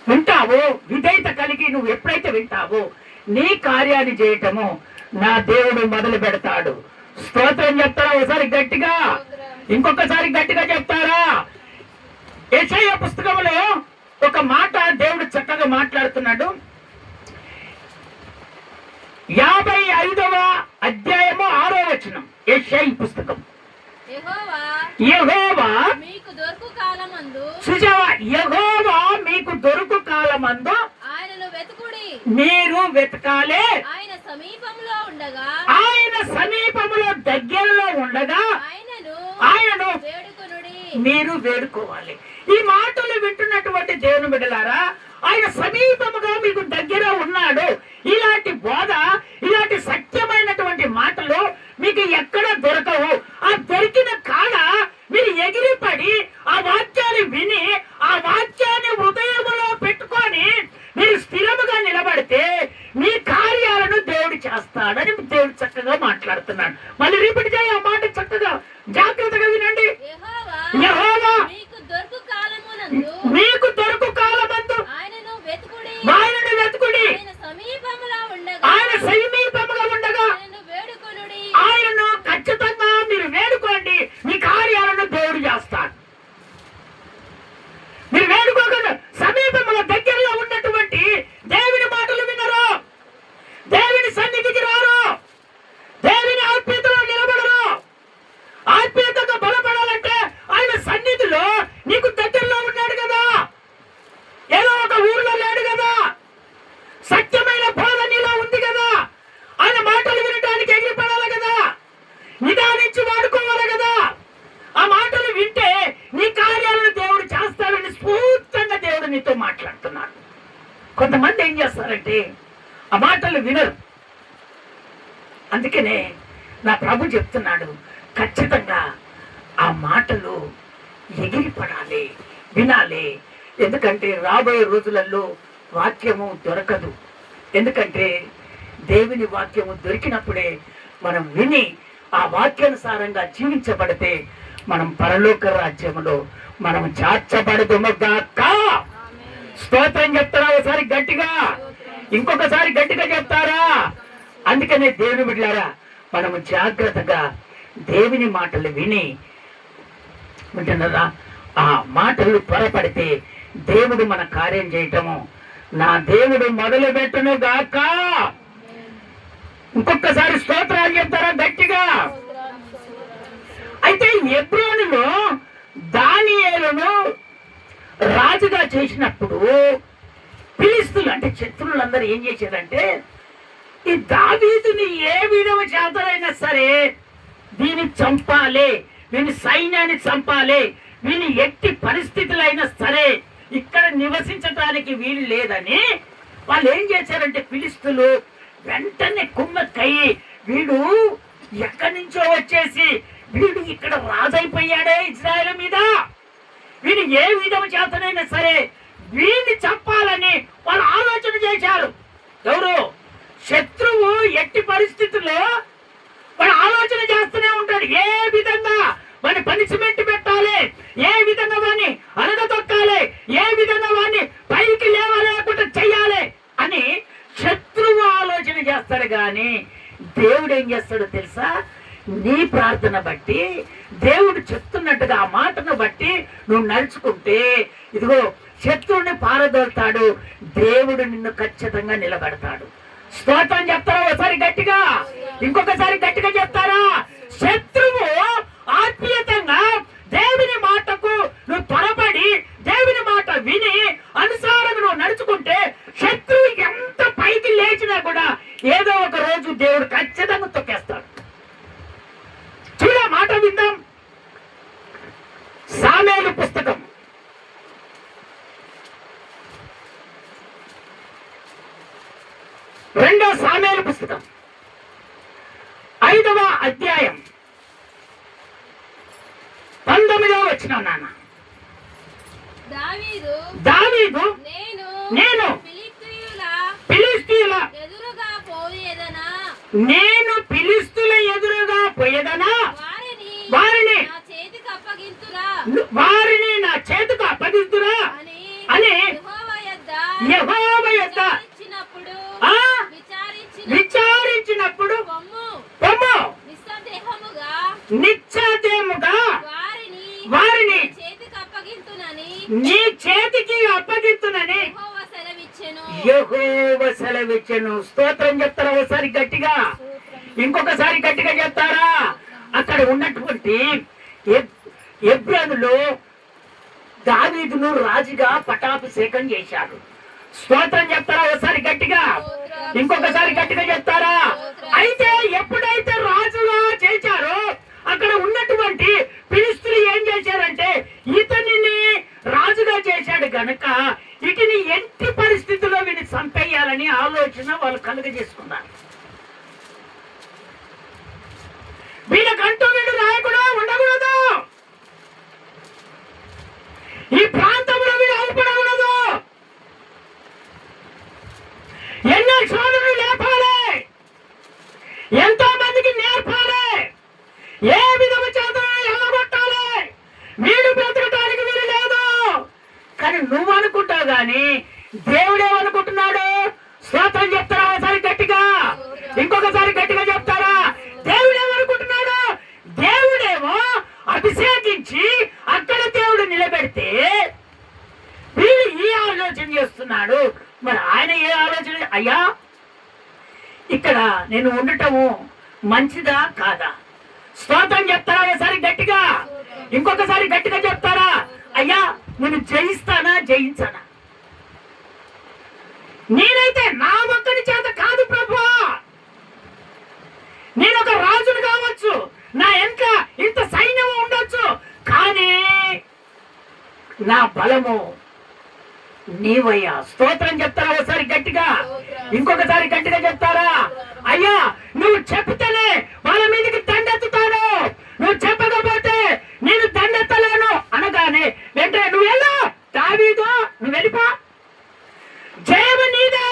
వింటావో, విధేయత కలిగి నువ్వు ఎప్పుడైతే వింటావో నీ కార్యాన్ని చేయటము నా దేవుడు మొదలు పెడతాడు. స్తోత్రం చెప్తారా? ఒకసారి గట్టిగా, ఇంకొకసారి గట్టిగా చెప్తారా? యెషయా పుస్తకంలో ఒక మాట దేవుడు చక్కగా మాట్లాడుతున్నాడు. 55వ అధ్యాయము 6వ వచనం, యెషయా పుస్తకం. యెహోవా మీకు దొరుకు కాలమందు, చూసావా? యెహోవా మీకు దొరుకు కాలమందు ఆయనను వెతుకుడి, మీరు వెతకాలే. ఆయన సమీపంలో ఉండగా, ఆయన సమీపంలో దగ్గరలో ఉండగా ఆయనను మీరు వేడుకోవాలి. ఈ మాటలు వింటున్నటువంటి దేవుని బిడ్డలారా, ఆయన సమీపముగా మీకు దగ్గర ఉన్నాడు. ఇలాంటి బోధ, ఇలాంటి సత్యమైనటువంటి మాటలు మీకు ఎక్కడ దొరకవు. ఆ దొరికిన కాడ మీరు ఎగిరిపడి ఆ వాక్యాన్ని విని, ఆ వాక్యాన్ని హృదయములో పెట్టుకొని మీరు స్థిరముగా నిలబడితే మీ కార్యాలను దేవుడు చేస్తాడని దేవుడు చక్కగా మాట్లాడుతున్నాడు. మళ్ళీ రిపీట్ చేయ ఆ మాట చక్కగా జాగ్రత్తగా వినండి. యెహోవా మీకు దొరుకు కాలమందు ఆయనను వెతుకుడి, ఆయన సమీపముగా ఉండగా ఆయనను ఖచ్చితంగా మీరు వేడుకోండి. మీ కార్యాలను దేవుడు చేస్తాడు. మీరు వేడుకోకుండా సమీపంలో దగ్గరలో ఉన్నటువంటి దేవుని మాటలు వినరు, దేవుని సన్నిధికి రారు, దేవుని ఆత్మీయతలో నిలబడరు. ఆత్మీయతగా బలపడాలంటే ఆయన సన్నిధిలో నీకు దగ్గరలో ఉన్నాడు కదా, ఏదో ఒక ఊర్లో లేడు కదా, సత్యమైన బోధ నీలో ఉంది కదా. ఆయన మాటలు వినడానికి ఎగిరిపడాలి కదా, నిదానించి వాడుకోవాలి కదా. ఆ మాటలు వింటే నీ కార్యాలను దేవుడు చేస్తాడని స్ఫూర్తంగా దేవుడు నీతో మాట్లాడుతున్నాడు. కొంతమంది ఏం చేస్తారంటే ఆ మాటలు వినరు. అందుకనే నా ప్రభు చెప్తున్నాడు, ఖచ్చితంగా ఆ మాటలు ఎగిరిపడాలి, వినాలి. ఎందుకంటే రాబోయే రోజులలో వాక్యము దొరకదు. ఎందుకంటే దేవుని వాక్యము దొరికినప్పుడే మనం విని ఆ వాక్యానుసారంగా జీవించబడితే మనం పరలోక రాజ్యంలో మనం చేర్చబడదుముగాక. స్తోత్రం చెప్తారా ఒకసారి గట్టిగా, ఇంకొకసారి గట్టిగా చెప్తారా? అందుకనే దేవుని బిడ్డలారా, మనము జాగ్రత్తగా దేవుని మాటలు విని వింటున్నారా, ఆ మాటలు త్వరపడితే దేవుడు మన కార్యం చేయటము నా దేవుడు మొదలు పెట్టును గాక. ఇంకొకసారి స్తోత్రాలు చెప్తారా గట్టిగా? అయితే హెబ్రోనులో దానియేలును రాజుగా చేసినప్పుడు ఫిలిష్తీయులు అంటే శత్రువులందరూ ఏం చేశారంటే, ఈ దావీదుని ఏ విధవ చేతనైనా సరే దీన్ని చంపాలి, వీని సైన్యాన్ని చంపాలి, వీని ఎట్టి పరిస్థితులు అయినా సరే ఇక్కడ నివసించడానికి వీలు లేదని వాళ్ళు ఏం చేశారంటే, ఫిలిష్తీయులు వెంటనే కుమ్మక్కయ్యి, వీడు ఎక్కడి నుంచో వచ్చేసి వీడు ఇక్కడ రాజైపోయాడే ఇజ్రాయెల్ మీద, వీడు ఏ విధవ చేతనైనా సరే వీడిని చంపాలని వాళ్ళు ఆలోచన చేశారు. ఎవరు? శత్రువు ఎట్టి పరిస్థితుల్లో వాడు ఆలోచన చేస్తూనే ఉంటాడు. ఏ విధంగా వాడిని పనిష్మెంట్ పెట్టాలి, ఏ విధంగా వాడిని అరగదొక్కాలి, ఏ విధంగా వాడిని పైకి లేవలేకుండా చెయ్యాలి అని శత్రువు ఆలోచన చేస్తాడు. కానీ దేవుడు ఏం చేస్తాడో తెలుసా? నీ ప్రార్థన బట్టి, దేవుడు చెప్తున్నట్టుగా ఆ మాటను బట్టి నువ్వు నడుచుకుంటే ఇదిగో శత్రువుని పారదోలుతాడు, దేవుడు నిన్ను ఖచ్చితంగా నిలబెడతాడు. స్తోత్రం చెప్తారా ఒకసారి గట్టిగా, ఇంకొకసారి గట్టిగా చెప్తారా? శత్రువు ఆత్మీయతంగా దేవుని మాటకు నువ్వు త్వరపడి దేవుని మాట విని అనుసారం నువ్వు నడుచుకుంటే శత్రువు ఎంత పైకి లేచినా కూడా ఏదో ఒక రోజు దేవుడు ఖచ్చితంగా తొక్కేస్తాడు. చూడ మాట విందాం. సామేలు పుస్తకం 2వ సామేలు పుస్తకం 5వ అధ్యాయం 19వ వచనం. నాన్న దావీదు నేను ఫిలిష్తీయుల ఎదురుగా పోయేదనా, వారిని నా చేతికి అప్పగిస్తురా అని యెహోవా యొద్ద విచారించినప్పుడు నిశ్చయముగా వారిని నీ చేతికి అప్పగిస్తునని యెహోవా సెలవిచ్చెను. స్తోత్రం చెప్తారా ఒకసారి గట్టిగా, ఇంకొకసారి గట్టిగా చెప్తారా? అక్కడ ఉన్నటువంటి హెబ్రోనులో దావీదును రాజుగా పట్టాభిషేకం చేశాడు. స్తోత్రం చెప్తారా ఒకసారి గట్టిగా, ఇంకొకసారి గట్టిగా చెప్తారా? అయితే ఎప్పుడైతే రాజుగా చేశారో అక్కడ ఉన్నటువంటి ఫిలిష్తీయులు ఏం చేశారంటే, ఇతనిని రాజుగా చేశాడు గనక ఇతని ఎట్టి పరిస్థితుల్లో వీడిని చంపేయాలని ఆలోచన వాళ్ళు కలుగజేసుకున్నారు. వీళ్ళకంటూ వీడు నాయకుడు ఉండకూడదు, ఈ ప్రాంతంలో వీడు అవపడకూడదు, ఎన్నో సోదరులు లేపాలి, ఎంతో మందికి నేర్పాలి, ఏ విధము చేత ఎల్లగొట్టాలి, వీడు బ్రతకటానికి వీలు లేదు. కానీ నువ్వు అనుకుంటావు, కానీ దేవుడేమనుకుంటున్నాడు? స్తోత్రం చెప్తారా ఒకసారి గట్టిగా, ఇంకొకసారి గట్టిగా చెప్తారా? దేవుడేమనుకుంటున్నాడు? దేవుడేమో అభిషేకించి అక్కడ దేవుడు నిలబెడితే వీడు ఈ ఆలోచన చేస్తున్నాడు. మరి ఆయన ఏ ఆలోచన? అయ్యా ఇక్కడ నేను ఉండటము మంచిదా కాదా? స్తోత్రం చెప్తారా ఒకసారి గట్టిగా, ఇంకొకసారి గట్టిగా చెప్తారా? అయ్యా నేను జయిస్తానా జయించానా? నేనైతే నా ఒక్కడి చేత కాదు ప్రభువా, నేను ఒక రాజును కావచ్చు, నా ఎంత ఇంత సైన్యము ఉండొచ్చు, కానీ నా బలము నీవయ్యా. స్తోత్రం చెప్తారా ఒకసారి గట్టిగా, ఇంకొకసారి గట్టిగా చెప్తారా? అయ్యా నువ్వు చెప్తేనే వాళ్ళ మీదకి దండెత్తుతాను, నువ్వు చెప్పకపోతే నేను దండెత్తలేను అనగానే వెంటనే నువ్వు వెళ్ళు దావీదు, నువ్వు వెళ్ళిపో, జయము నీదే,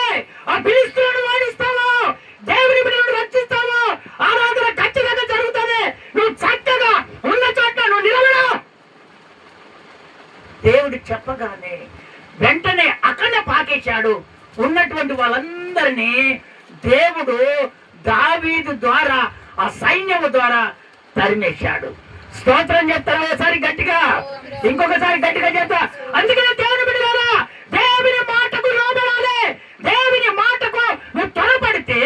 ఆ ఫిలిష్తీయులను ఓడిస్తావు, దేవుని బిడ్డలను రక్షిస్తావు, ఆరాధన ఖచ్చితంగా జరుగుతుంది. చెప్పగానే వెంటనే అక్కడ పాకేశాడు. ఉన్నటువంటి వాళ్ళందరినీ దేవుడు దావీదు ద్వారా, ఆ సైన్యము ద్వారా తరిమేశాడు. స్తోత్రం చెప్తారా ఒకసారి గట్టిగా, ఇంకొకసారి గట్టిగా చెప్తా. అందుకనే దేవుని బిడ్డలారా, దేవుని మాటకు లోబడాలి. దేవుని మాటకు నువ్వు త్వరపడితే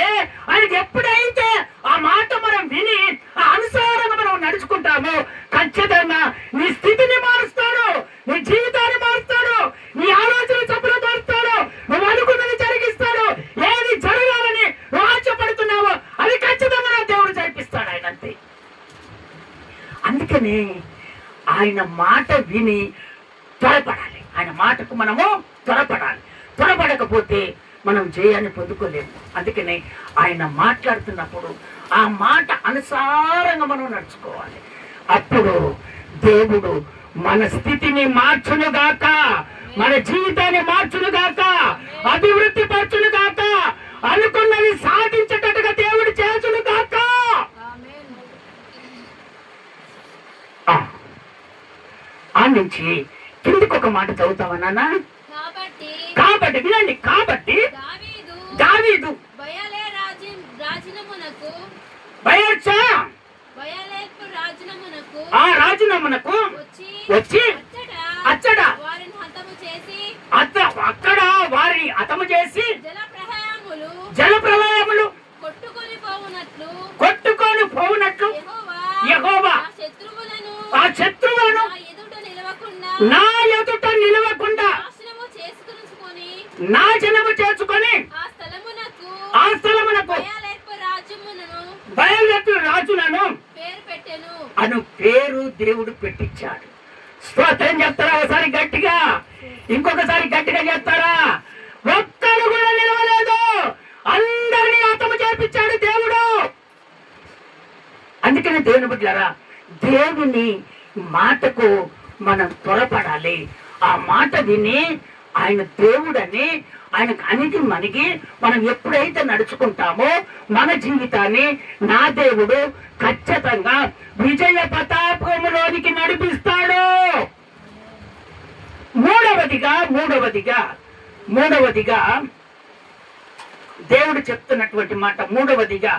ఆయనకి ఎప్పుడైతే ఆ మాట మనం విని ఆ అనుసారంగా మనం నడుచుకుంటామో ఖచ్చితంగా నీ స్థితిని మారుస్తాడు, నీ జీవితాన్ని మారుస్తాడు, నీ ఆలోచన చప్పులు మారుస్తాడు, నువ్వు అనుకున్నది జరిగిస్తాడు. ఏది జరగాలని నువ్వు ఆశపడుతున్నావో అది ఖచ్చితంగా దేవుడు జరిపిస్తాడు ఆయన అంతే. అందుకనే ఆయన మాట విని త్వరపడాలి. ఆయన మాటకు మనము త్వరపడాలి. త్వరపడకపోతే మనం జయాన్ని పొందుకోలేము. అందుకనే ఆయన మాట్లాడుతున్నప్పుడు ఆ మాట అనుసారంగా మనం నడుచుకోవాలి. అప్పుడు దేవుడు మన స్థితిని మార్చునుగాక, మన జీవితాన్ని మార్చునుగాక, అభివృద్ధి పరచునుగాక, అనుకున్నది సాధించేటట్టుగా దేవుడు చేసునుగాక. ఆ నుంచి కిందికి ఒక మాట చదువుతావా నాన్న? కాబట్టి వినండి. కాబట్టి దావీదు ఆ రాజునమునకు వచ్చి అక్కడ వారిని హతము చేసి జల ప్రళయములు కొట్టుకొని పోవునట్లు యెహోవా ఆ శత్రువులను నా ఎదుట నిలవకుండా నా జనము చేసుకొని ఆ స్థలమునకు బయలుదేరు రాజులను అను పేరు దేవుడు పెట్టించాడు. స్తోత్రం చెప్తారా ఒకసారి గట్టిగా, ఇంకొకసారి గట్టిగా చెప్తారా? ఒక్కడు కూడా నిలవలేదు, అందరినీ హతము చేపించాడు దేవుడు. అందుకని దేవుని బిడ్డలారా, దేవుని మాటకు మనం త్వరపడాలి. ఆ మాట విని ఆయన దేవుడని, ఆయనకు అనిగి మనకి మనం ఎప్పుడైతే నడుచుకుంటామో మన జీవితాన్ని నా దేవుడు ఖచ్చితంగా విజయ పతాకంలోనికి నడిపిస్తాడు. మూడవదిగా దేవుడు చెప్తున్నటువంటి మాట, మూడవదిగా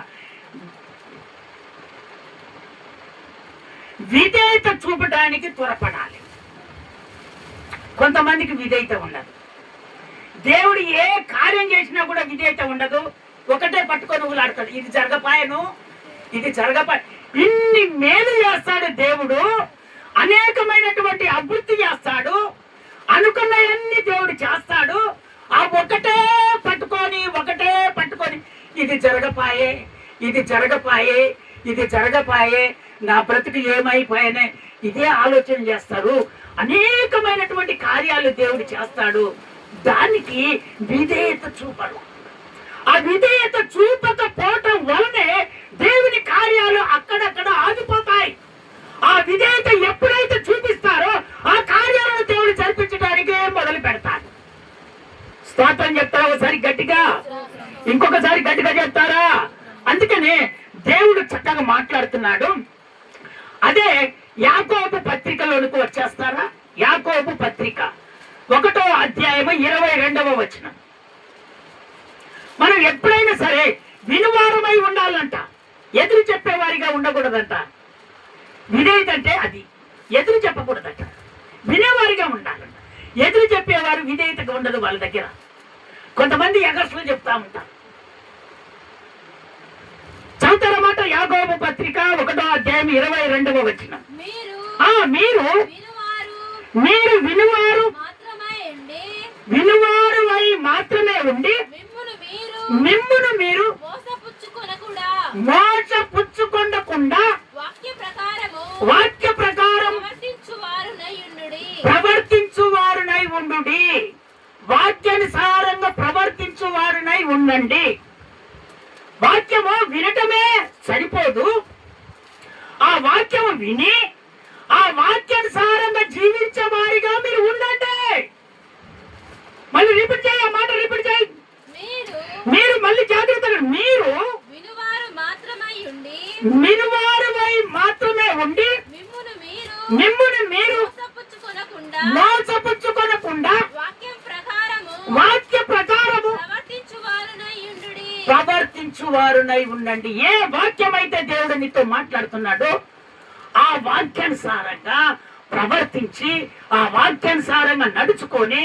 విధేయత చూపడానికి త్వరపడాలి. కొంతమందికి విధేయత ఉండదు. దేవుడు ఏ కార్యం చేసినా కూడా విధేయత ఉండదు. ఒకటే పట్టుకొని ఊలాడుతాడు, ఇది జరగపాయను, ఇది జరగపాయ. ఇన్ని మేలు చేస్తాడు దేవుడు, అనేకమైనటువంటి అభివృద్ధి చేస్తాడు, అనుకున్నవన్నీ దేవుడు చేస్తాడు. ఆ ఒకటే పట్టుకొని ఇది జరగపాయే, ఇది జరగపాయే, ఇది జరగపాయే, నా బ్రతుకు ఏమైపోయానే ఇదే ఆలోచన చేస్తారు. అనేకమైనటువంటి కార్యాలు దేవుడు చేస్తాడు. దానికి విధేయత చూపడు. ఆ విధేయత చూపకపోవటం వలనే దేవుని కార్యాలు అక్కడక్కడ ఆగిపోతాయి. ఆ విధేయత ఎప్పుడైతే చూపిస్తారో ఆ కార్యాలను దేవుడు జరిపించడానికే మొదలు పెడతాడు. స్తోత్రం చెప్తారా ఒకసారి గట్టిగా, ఇంకొకసారి గట్టిగా చెప్తారా? అందుకనే దేవుడు చక్కగా మాట్లాడుతున్నాడు. అదే యాకోబు పత్రికలోనికి వచ్చేస్తారా? యాకోబు పత్రిక 1వ అధ్యాయము 22వ వచనం. మనం ఎప్పుడైనా సరే వినువారమై ఉండాలంట, ఎదురు చెప్పేవారిగా ఉండకూడదంట. విధేయత అంటే అది, ఎదురు చెప్పకూడదట, వినేవారిగా ఉండాలంట. ఎదురు చెప్పేవారు విధేయతగా ఉండదు వాళ్ళ దగ్గర. కొంతమంది ఎగస్లు చెప్తా ఉంటారు. చదువుతారన్నమాట. యాకోబు పత్రిక 1వ అధ్యాయం 22వ వచనం. మీరు వినువారు మాత్రమే ఉండి మిమ్మును మీరు మోసపుచ్చుకొనకుండా వాక్య ప్రకారం ప్రవర్తించువారునై ఉండుడి. వాక్యానుసారంగా ప్రవర్తించువారునై ఉండండి. వాక్యము వినటమే సరిపోదు, ఆ వాక్యము విని ఆ వాక్యానుసారంగా జీవించే వారిగా మీరు ఉండండి. మళ్ళీ రిపీట్ చేయి, ఆ మాట రిపీట్ చేయి. మీరు మళ్ళీ జాగ్రత్తగా, మీరు వినువారు మాత్రమే ఉండి మిమ్మును మీరు మోసపుచ్చుకొనకుండా ప్రవర్తించువారునై ఉండండి. ఏ వాక్యం అయితే దేవుడు నీతో మాట్లాడుతున్నాడో ఆ వాక్యానుసారంగా ప్రవర్తించి ఆ వాక్యానుసారంగా నడుచుకొని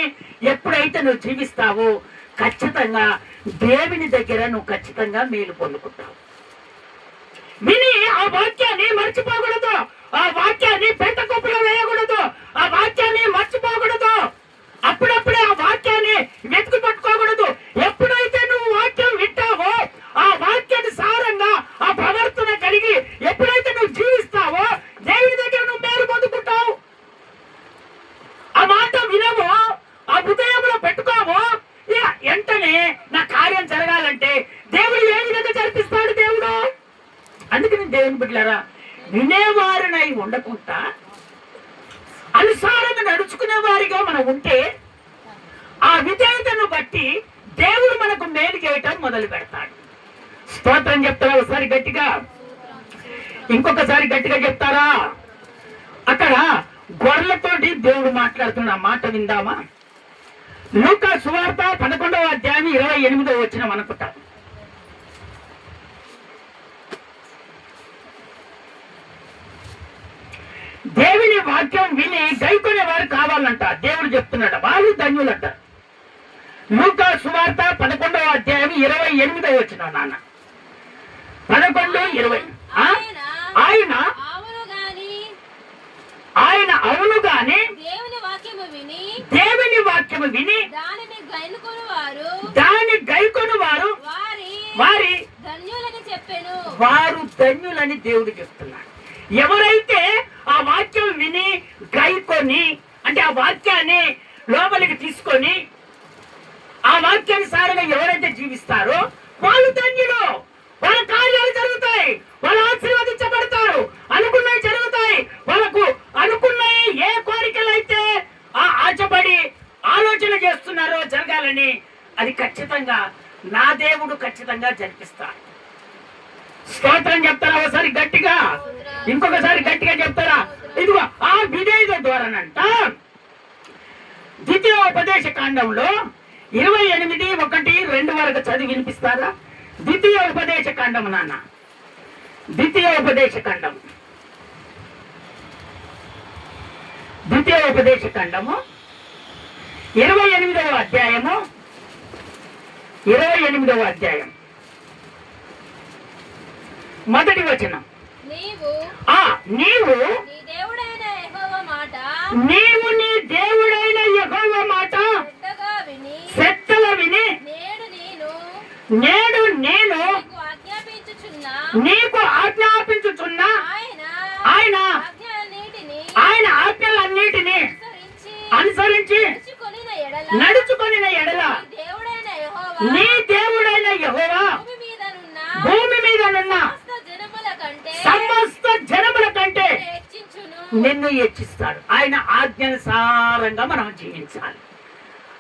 ఎప్పుడైతే నువ్వు జీవిస్తావో ఖచ్చితంగా దేవుని దగ్గర నువ్వు ఖచ్చితంగా మేలు పొందుకుంటావు. విని ఆ వాక్యాన్ని మర్చిపోకూడదు, ఆ వాక్యాన్ని పెద్ద కుప్పలో వేయకూడదు, ఆ వాక్యాన్ని మర్చిపోకూడదు, అప్పుడప్పుడే ఆ వాక్యాన్ని వెతుకు పట్టుకోకూడదు. ఎప్పుడైతే నువ్వు వాక్యం వింటావో ఆ వాక్యానుసారంగా ఆ ప్రవర్తన కలిగి ఎప్పుడైతే నువ్వు జీవిస్తావో దేవుని దగ్గర నువ్వు మేలు పొందుకుంటావు. ఆ మాట వినవో, ఆ హృదయంలో పెట్టుకోవో, వెంటనే నా కార్యం జరగాలంటే దేవుడు ఏ విధంగా జరిపిస్తాడు దేవుడు. అందుకని దేవుని బిడ్డలారా, వినేవారినై ఉండకుండా అనుసారంగా నడుచుకునే వారిగా మనం ఉంటే ఆ విధేయతను బట్టి దేవుడు మనకు మేలు చేయటం మొదలు పెడతాడు. స్తోత్రం చెప్తారా ఒకసారి గట్టిగా? ఇంకొకసారి గట్టిగా చెప్తారా? అక్కడ గొర్రెలతోటి దేవుడు మాట్లాడుతున్న మాట విందామా? లూకా సువార్త 11వ అధ్యాయం 28వ వచనం అనుకుంటా. దేవుని వాక్యం విని గైకొనే వారు కావాలంట దేవుడు చెప్తున్నాడు, వాళ్ళు ధన్యులంట. లూకా సువార్త 11వ అధ్యాయం 28వ వచనం నాన్న. 11:20. ఆయన అవును గాని దేవుని వాక్యము విని దాని గైకొను వారు వారు ధన్యులని దేవుడు చెప్తున్నాడు. ఎవరైతే ఆ వాక్యం విని గైకొని, అంటే ఆ వాక్యాన్ని లోపలికి తీసుకొని ఆ వాక్యానుసారంగా ఎవరైతే జీవిస్తారో వాళ్ళు ధన్యులు. వాళ్ళ కార్యాలు జరుగుతాయి, వాళ్ళు ఆశీర్వదించబడతారు, అనుకున్నవి జరుగుతాయి. వాళ్ళకు అనుకున్నవి ఏ కోరికలు అయితే ఆశపడి ఆలోచన చేస్తున్నారో జరగాలని అది ఖచ్చితంగా నా దేవుడు ఖచ్చితంగా జరిపిస్తాడు. స్తోత్రం చెప్తారా ఒకసారి గట్టిగా? ఇంకొకసారి గట్టిగా చెప్తారా? ఇదిగో ఆ విధేయత ద్వారానంట ద్వితీయోపదేశ కాండంలో 28:1-2 వరకు చదివి వినిపిస్తారా? ద్వితీయోపదేశ కాండం నాన్న, ద్వితీయోపదేశ కాండము 28వ అధ్యాయము 28వ అధ్యాయం మొదటి వచనం. నీవు నీ దేవుడైన యెహోవా మాట శ్రద్ధగా విని నేడు నేను నీకు ఆజ్ఞాపించుచున్నా ఆయన ఆజ్ఞలన్నిటిని అనుసరించి నడుచుకొనిన ఎడల నీ దేవుడైన యెహోవా భూమి మీదనున్న సమస్త జనముల కంటే నిన్ను హెచ్చిస్తాడు. ఆయన ఆజ్ఞానుసారంగా మనం జీవించాలి.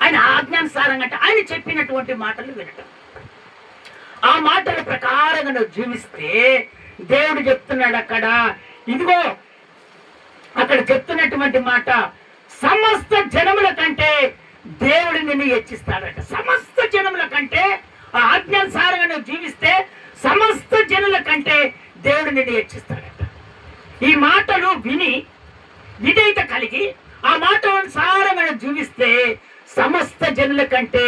ఆయన ఆజ్ఞానుసారంగా అంటే ఆయన చెప్పినటువంటి మాటలు వినటం, ఆ మాటల ప్రకారంగా నువ్వు జీవిస్తే దేవుడు చెప్తున్నాడు అక్కడ, ఇదిగో అక్కడ చెప్తున్నటువంటి మాట, సమస్త జనముల కంటే దేవుడు నిన్ను హెచ్చిస్తాడట. సమస్త జనముల కంటే ఆ ఆజ్ఞానుసారంగా నువ్వు జీవిస్తే సమస్త జనుల కంటే దేవుడు నిన్ను హెచ్చిస్తాడట. ఈ మాటలు విని విధేయత కలిగి ఆ మాట అనుసారంగా జీవిస్తే సమస్త జనుల కంటే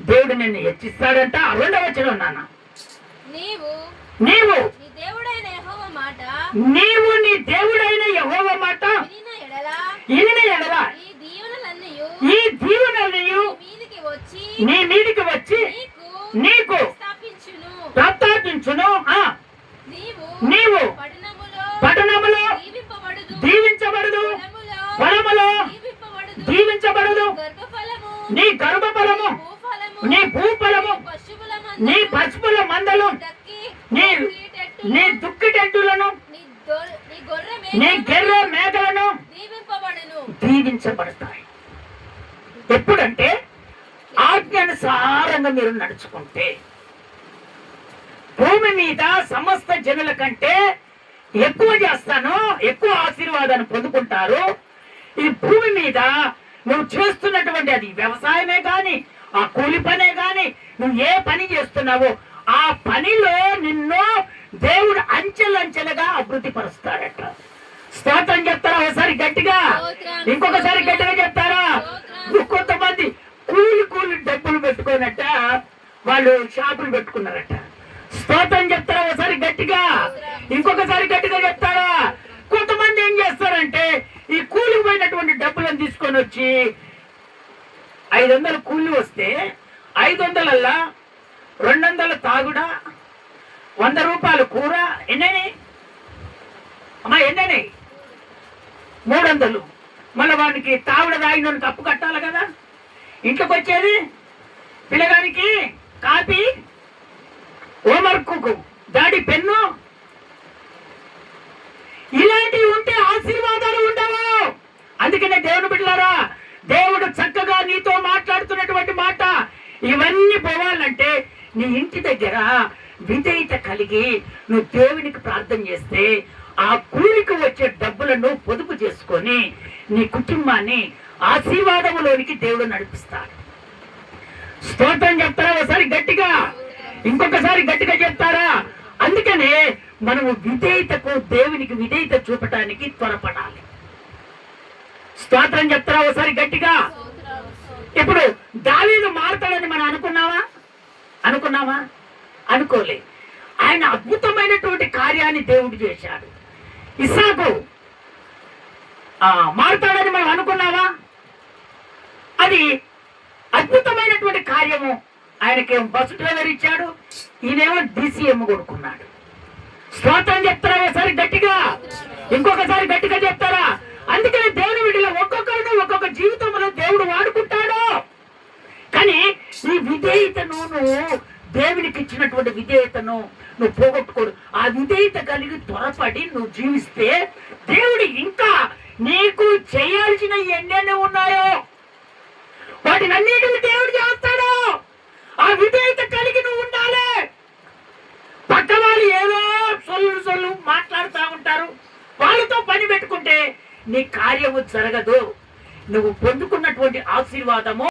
దేవుడు నిన్ను హెచ్చిస్తాడంట. 2వ వచనం నాన్న, నీవు నీ దేవుడైన యెహోవా మాట వినిన ఎడల ఈ దీవెనలన్నీయు నీ మీదికి వచ్చి నీకు ప్రస్తాపించును. నీవు పట్టణములో దీవించబడదు, పొలములో దీవించబడదు, నీ గర్భఫలము, నీ భూఫలము, నీ పశువుల మందలు, నీ దుక్కిటెట్టులను, నీ గొర్రె మేకలను దీవించబడతాయి. ఎప్పుడంటే ఆజ్ఞానుసారంగా మీరు నడుచుకుంటే భూమి మీద సమస్త జనుల కంటే ఎక్కువ చేస్తాను, ఎక్కువ ఆశీర్వాదాన్ని పొందుకుంటారు. ఈ భూమి మీద నువ్వు చేస్తున్నటువంటి అది వ్యవసాయమే గాని, ఆ కూలి పనే గాని, నువ్వు ఏ పని చేస్తున్నావో ఆ పనిలో నిన్ను దేవుడు అంచెలంచెలుగా అభివృద్ధి పరుస్తాడట. స్తోత్రం చెప్తారా ఒకసారి గట్టిగా? ఇంకొకసారి గట్టిగా చెప్తారా? కొంతమంది కూలి డబ్బులు పెట్టుకోనట వాళ్ళు షాపులు పెట్టుకున్నారట. స్తోత్రం చెప్తారా ఒకసారి గట్టిగా? ఇంకొకసారి గట్టిగా చెప్తారా? కొంతమంది ఏం చేస్తారంటే ఈ కూలికి పోయినటువంటి డబ్బులను తీసుకొని వచ్చి 500 కూలి వస్తే 500 200 తాగుడా, 100 రూపాయలు కూర. ఎన్నని అమ్మా? ఎన్నని? 300. మళ్ళీ వానికి తాగుడ తాగిన కప్పు కట్టాలి కదా. ఇంట్లోకి వచ్చేది పిల్లగానికి కాపీ, హోంవర్క్, డాడీ పెన్ను. ఇలాంటివి ఉంటే ఆశీర్వాదాలు ఉండవు. అందుకనే దేవుని బిడ్డలారా, దేవుడు చక్కగా నీతో మాట్లాడుతున్నటువంటి మాట, ఇవన్నీ పోవాలంటే నీ ఇంటి దగ్గర విధేయత కలిగి నువ్వు దేవునికి ప్రార్థన చేస్తే ఆ కూలికి వచ్చే డబ్బులను పొదుపు చేసుకొని నీ కుటుంబాన్ని ఆశీర్వాదములోనికి దేవుడు నడిపిస్తాడు. స్తోత్రం చెప్తారా ఒకసారి గట్టిగా? ఇంకొకసారి గట్టిగా చెప్తారా? అందుకనే మనము విధేయతకు, దేవునికి విధేయత చూపటానికి త్వరపడాలి. స్తోత్రం చెప్తారా ఒకసారి గట్టిగా? ఇప్పుడు దావీదు మారతాడని మనం అనుకున్నావా? అనుకోలే. ఆయన అద్భుతమైనటువంటి కార్యాన్ని దేవుడు చేశాడు. ఇస్సాకు మారతాడని మనం అనుకున్నావా? అది అద్భుతమైనటువంటి కార్యము. ఆయనకేం బస్సు డ్రైవర్ ఇచ్చాడు, ఈయనేమో DCM కొనుక్కున్నాడు. స్తోత్రం చెప్తారా ఒకసారి గట్టిగా? ఇంకొకసారి గట్టిగా చెప్తారా? అందుకని దేవుని వీడిలో ఒక్కొక్కరిని ఒక్కొక్క జీవితంలో దేవుడు వాడుకుంటాడు. కానీ ఈ విధేయతను, నువ్వు దేవునికి ఇచ్చినటువంటి విధేయతను నువ్వు పోగొట్టుకోడు. ఆ విధేయత కలిగి త్వరపడి నువ్వు జీవిస్తే దేవుడు ఇంకా నీకు చేయాల్సిన ఎన్నెన్ని ఉన్నాయో వాటిని అన్నిటిని దేవుడు చేస్తాడు. ఆ విధేయత కలిగి నువ్వు ఉండాలి. పక్క వాళ్ళు ఏదో సొల్లు మాట్లాడుతూ ఉంటారు, వాళ్ళతో పని పెట్టుకుంటే నీ కార్యము జరగదు. నువ్వు పొందుకున్నటువంటి ఆశీర్వాదము